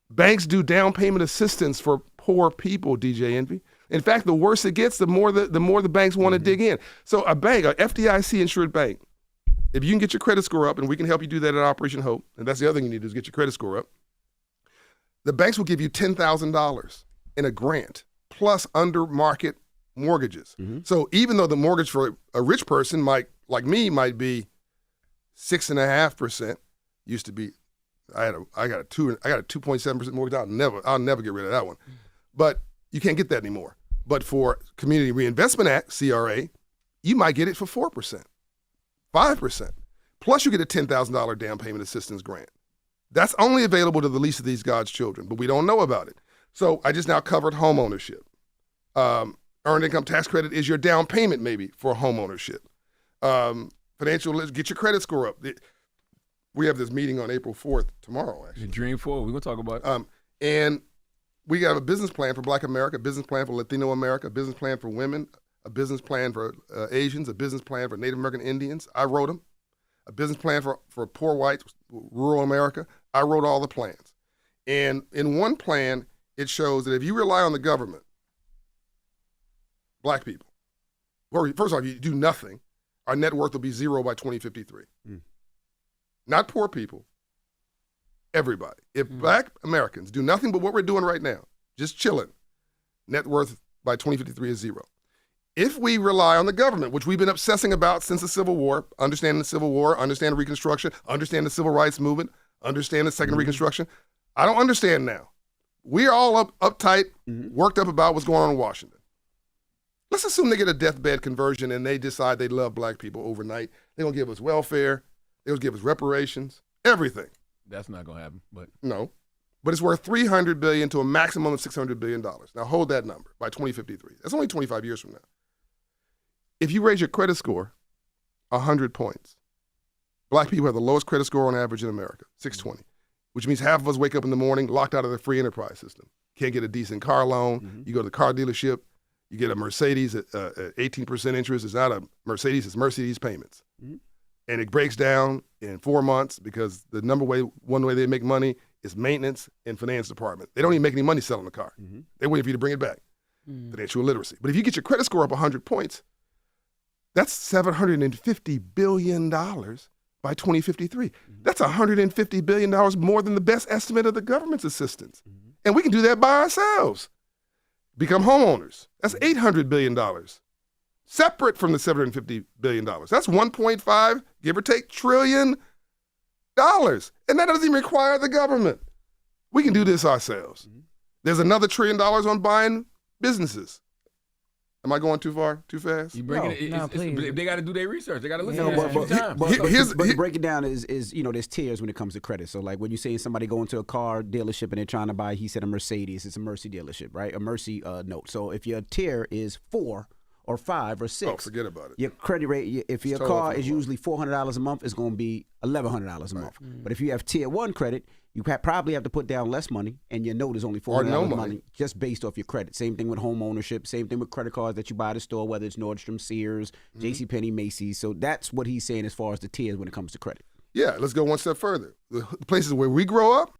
Banks do down payment assistance for poor people, DJ Envy. In fact, the worse it gets, the more the banks want to dig in. So a bank, a FDIC insured bank, if you can get your credit score up, and we can help you do that at Operation Hope, and that's the other thing you need to do is get your credit score up, the banks will give you $10,000 in a grant plus under market mortgages. So even though the mortgage for a rich person might be 6.5%, used to be, I got a 2.7% mortgage. I'll never get rid of that one. But you can't get that anymore. But for Community Reinvestment Act, CRA, you might get it for 4%, 5%. Plus you get a $10,000 down payment assistance grant. That's only available to the least of these God's children, but we don't know about it. So I just now covered home ownership. Earned income tax credit is your down payment maybe for home ownership. Get your credit score up. We have this meeting on April 4th tomorrow, actually. Dream forward. We're going to talk about it. And we got a business plan for Black America, a business plan for Latino America, a business plan for women, a business plan for Asians, a business plan for Native American Indians. I wrote them. A business plan for poor whites, rural America. I wrote all the plans. And in one plan, it shows that if you rely on the government, Black people, well, first off, you do nothing, our net worth will be zero by 2053. Not poor people, everybody. If Black Americans do nothing but what we're doing right now, just chilling, net worth by 2053 is zero. If we rely on the government, which we've been obsessing about since the Civil War, understanding the Civil War, understand Reconstruction, understand the Civil Rights Movement, understand the Second Reconstruction, I don't understand now. We're all uptight, worked up about what's going on in Washington. Let's assume they get a deathbed conversion and they decide they love Black people overnight. They're going to give us welfare. They're going to give us reparations, everything. That's not going to happen. But no. But it's worth $300 billion to a maximum of $600 billion. Now hold that number by 2053. That's only 25 years from now. If you raise your credit score 100 points, Black people have the lowest credit score on average in America, 620, which means half of us wake up in the morning locked out of the free enterprise system. Can't get a decent car loan. You go to the car dealership, you get a Mercedes at 18% interest. It's not a Mercedes, it's Mercedes payments. And it breaks down in 4 months because the one way they make money is maintenance and finance department. They don't even make any money selling the car. They wait for you to bring it back. Financial literacy. But if you get your credit score up 100 points, that's $750 billion by 2053. That's $150 billion more than the best estimate of the government's assistance. And we can do that by ourselves. Become homeowners. That's $800 billion. Separate from the $750 billion. That's 1.5, give or take, trillion dollars. And that doesn't even require the government. We can do this ourselves. There's another $1 trillion on buying businesses. Am I going too far, too fast? You bring it, they got to do their research. They got to listen to it. But the breakdown is, there's tiers when it comes to credit. So like when you say somebody going to a car dealership and they're trying to buy, he said a Mercedes, it's a Mercy dealership, right? A Mercy note. So if your tier is 4 or 5 or 6. Forget about it. Your credit rate, if your car is usually $400 a month, it's going to be $1,100 a month. But if you have tier 1 credit, you probably have to put down less money, and your note is only $400 money just based off your credit. Same thing with home ownership. Same thing with credit cards that you buy at the store, whether it's Nordstrom, Sears, JCPenney, Macy's. So that's what he's saying as far as the tiers when it comes to credit. Yeah, let's go one step further. The places where we grow up,